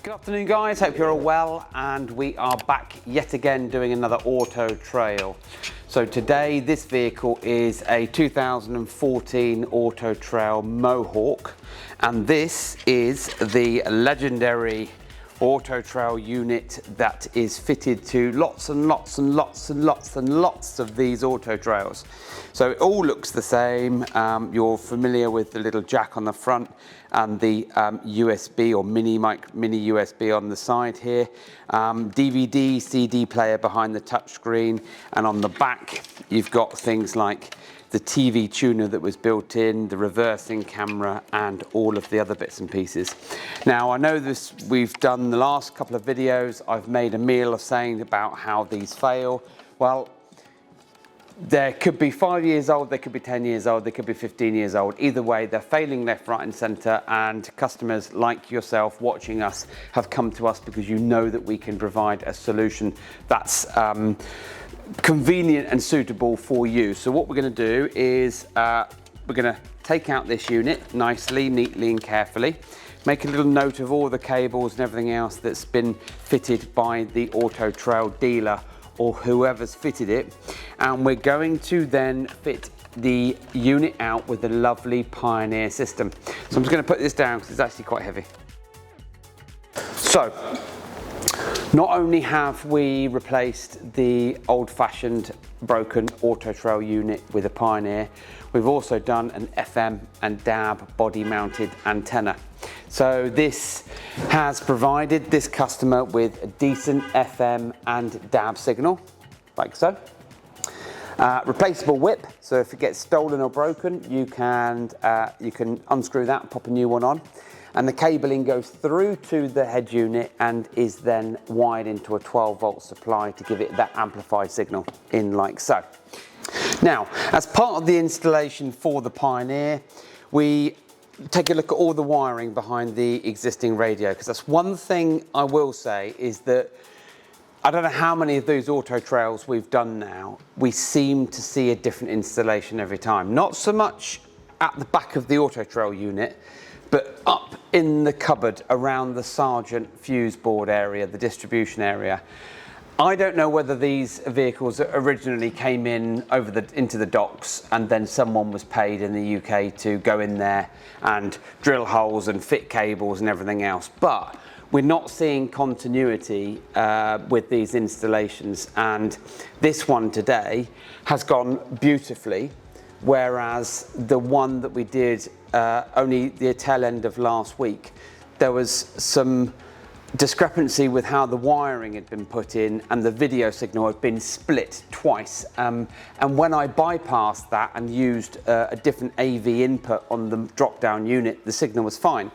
Good afternoon guys, hope you're all well, and we are back yet again doing another Auto-Trail. So today this vehicle is a 2014 Auto-Trail Mohawk, and this is the legendary Auto-Trail unit that is fitted to lots and lots and lots and lots and lots of these Auto-Trails. So it all looks the same. You're familiar with the little jack on the front and the USB or mini USB on the side here. DVD, CD player behind the touchscreen, and on the back you've got things like the TV tuner that was built in, the reversing camera, and all of the other bits and pieces. Now I know this, we've done the last couple of videos, I've made a meal of saying about how these fail. Well, they could be 5 years old, they could be 10 years old, they could be 15 years old. Either way, they're failing left, right and centre, and customers like yourself watching us have come to us because you know that we can provide a solution that's convenient and suitable for you. So what we're going to do is we're going to take out this unit nicely, neatly and carefully, make a little note of all the cables and everything else that's been fitted by the Auto-Trail dealer or whoever's fitted it, and we're going to then fit the unit out with the lovely Pioneer system. So I'm just going to put this down because it's actually quite heavy. So not only have we replaced the old-fashioned broken Auto-Trail unit with a Pioneer, we've also done an FM and DAB body-mounted antenna. So this has provided this customer with a decent FM and DAB signal, like so. Replaceable whip, so if it gets stolen or broken, you can unscrew that and pop a new one on. And the cabling goes through to the head unit and is then wired into a 12-volt supply to give it that amplified signal in like so. Now, as part of the installation for the Pioneer, we take a look at all the wiring behind the existing radio, because that's one thing I will say is that I don't know how many of those Auto-Trails we've done now, we seem to see a different installation every time. Not so much at the back of the Auto-Trail unit, but up in the cupboard around the Sergeant fuse board area, the distribution area. I don't know whether these vehicles originally came in into the docks and then someone was paid in the UK to go in there and drill holes and fit cables and everything else, but we're not seeing continuity with these installations, and this one today has gone beautifully, whereas the one that we did only the tail end of last week, there was some discrepancy with how the wiring had been put in, and the video signal had been split twice. And when I bypassed that and used a different AV input on the drop-down unit, the signal was fine.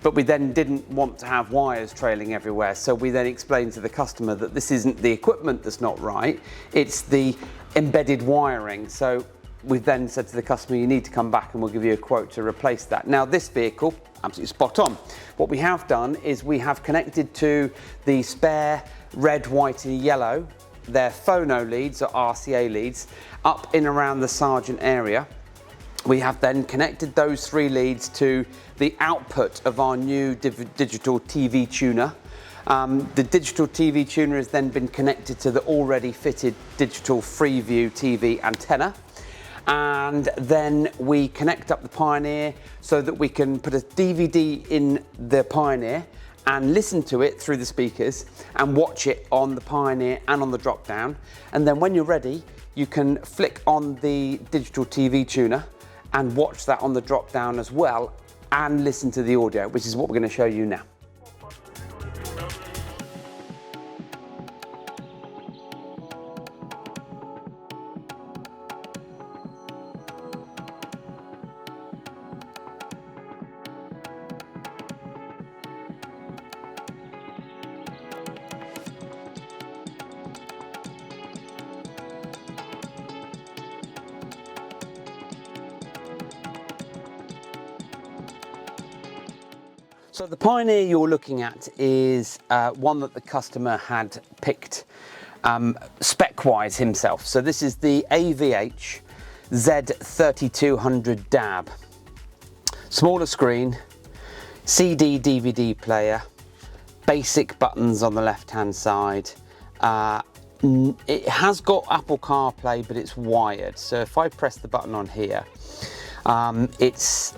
But we then didn't want to have wires trailing everywhere, so we then explained to the customer that this isn't the equipment that's not right, it's the embedded wiring. So we then said to the customer, you need to come back and we'll give you a quote to replace that. Now this vehicle, absolutely spot on. What we have done is we have connected to the spare red, white and yellow, their phono leads or RCA leads, up in around the Sergeant area. We have then connected those three leads to the output of our new digital TV tuner. The digital TV tuner has then been connected to the already fitted digital Freeview TV antenna. And then we connect up the Pioneer so that we can put a DVD in the Pioneer and listen to it through the speakers and watch it on the Pioneer and on the drop down. And then when you're ready, you can flick on the digital TV tuner and watch that on the drop down as well and listen to the audio, which is what we're going to show you now. So the Pioneer you're looking at is one that the customer had picked spec-wise himself. So this is the AVH-3200DAB. Smaller screen, CD, DVD player, basic buttons on the left hand side. It has got Apple CarPlay, but it's wired. So if I press the button on here, it's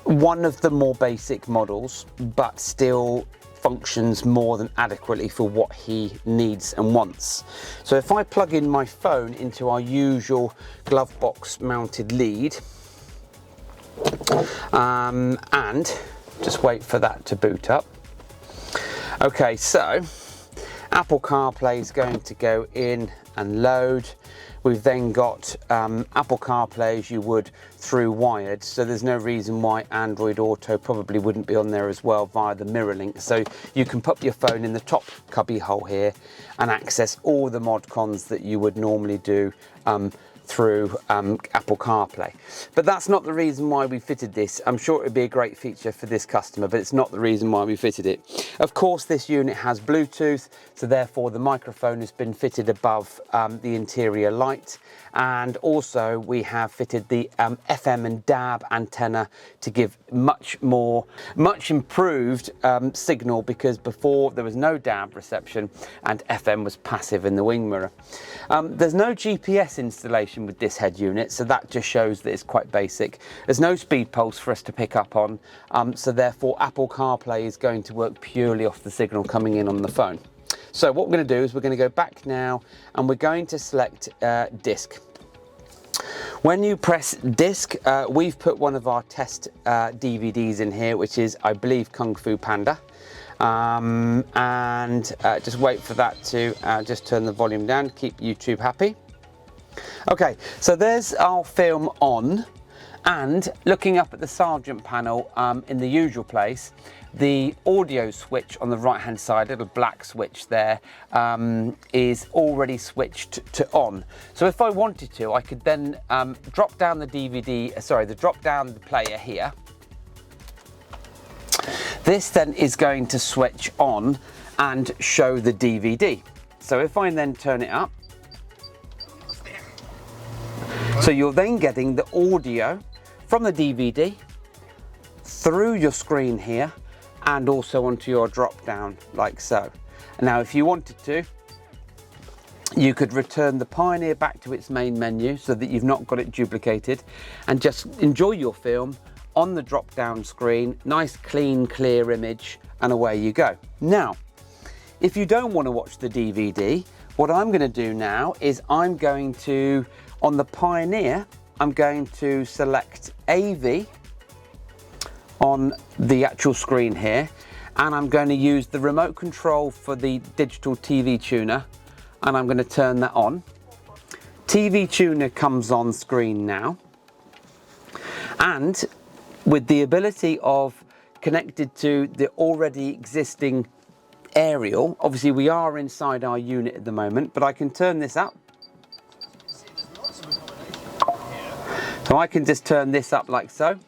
one of the more basic models, but still functions more than adequately for what he needs and wants. So if I plug in my phone into our usual glove box mounted lead, and just wait for that to boot up. Okay, so Apple CarPlay is going to go in and load. We've then got Apple CarPlay as you would through wired, so there's no reason why Android Auto probably wouldn't be on there as well via the mirror link. So you can put your phone in the top cubby hole here and access all the mod cons that you would normally do through Apple CarPlay. But that's not the reason why we fitted this. I'm sure it would be a great feature for this customer, but it's not the reason why we fitted it. Of course, this unit has Bluetooth, so therefore the microphone has been fitted above the interior light. And also we have fitted the FM and DAB antenna to give much improved signal, because before there was no DAB reception and FM was passive in the wing mirror. There's no GPS installation with this head unit, so that just shows that it's quite basic. There's no speed pulse for us to pick up on, so therefore Apple CarPlay is going to work purely off the signal coming in on the phone. So what we're going to do is we're going to go back now and we're going to select disc. When you press disc, we've put one of our test DVDs in here, which is, I believe, Kung Fu Panda. Just wait for that to just turn the volume down to keep YouTube happy. Okay, so there's our film on, and looking up at the Sergeant panel in the usual place, the audio switch on the right hand side, little black switch there, is already switched to on. So if I wanted to, I could then drop down the the player here. This then is going to switch on and show the DVD. So if I then turn it up, so you're then getting the audio from the DVD through your screen here and also onto your drop down like so. Now if you wanted to, you could return the Pioneer back to its main menu so that you've not got it duplicated, and just enjoy your film on the drop down screen. Nice clean clear image, and away you go. Now if you don't want to watch the DVD, what I'm going to do now is I'm going to, on the Pioneer, I'm going to select AV on the actual screen here, and I'm going to use the remote control for the digital TV tuner, and I'm going to turn that on. TV tuner comes on screen now, and with the ability of connected to the already existing aerial, obviously we are inside our unit at the moment, but I can turn this up. So I can just turn this up like so,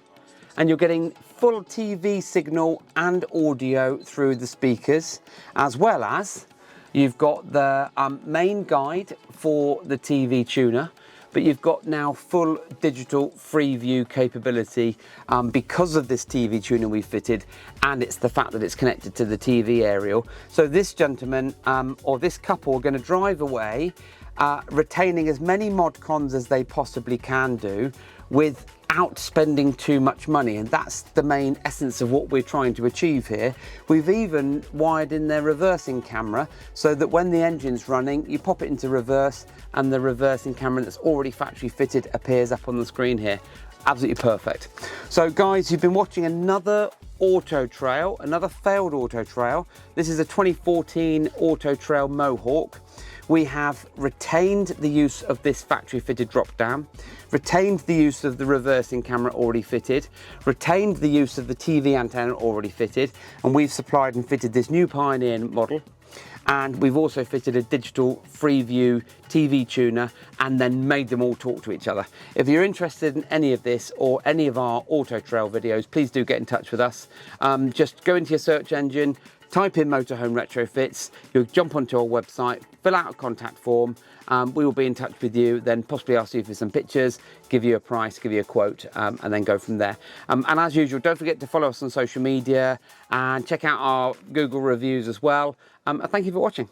and you're getting full TV signal and audio through the speakers, as well as you've got the main guide for the TV tuner, but you've got now full digital free view capability because of this TV tuner we fitted, and it's the fact that it's connected to the TV aerial. So this gentleman or this couple are going to drive away retaining as many mod cons as they possibly can do without spending too much money, and that's the main essence of what we're trying to achieve here. We've even wired in their reversing camera so that when the engine's running, you pop it into reverse and the reversing camera that's already factory fitted appears up on the screen here. Absolutely perfect. So guys, you've been watching another Auto-Trail, another failed Auto-Trail. This is a 2014 Auto-Trail Mohawk. We have retained the use of this factory fitted drop down, retained the use of the reversing camera already fitted, retained the use of the TV antenna already fitted, and we've supplied and fitted this new Pioneer model. And we've also fitted a digital Freeview TV tuner and then made them all talk to each other. If you're interested in any of this or any of our Auto-Trail videos, please do get in touch with us. Just go into your search engine, type in Motorhome Retrofits, you'll jump onto our website, fill out a contact form, we will be in touch with you, then possibly ask you for some pictures, give you a price, give you a quote, and then go from there. And as usual, don't forget to follow us on social media and check out our Google reviews as well. Thank you for watching.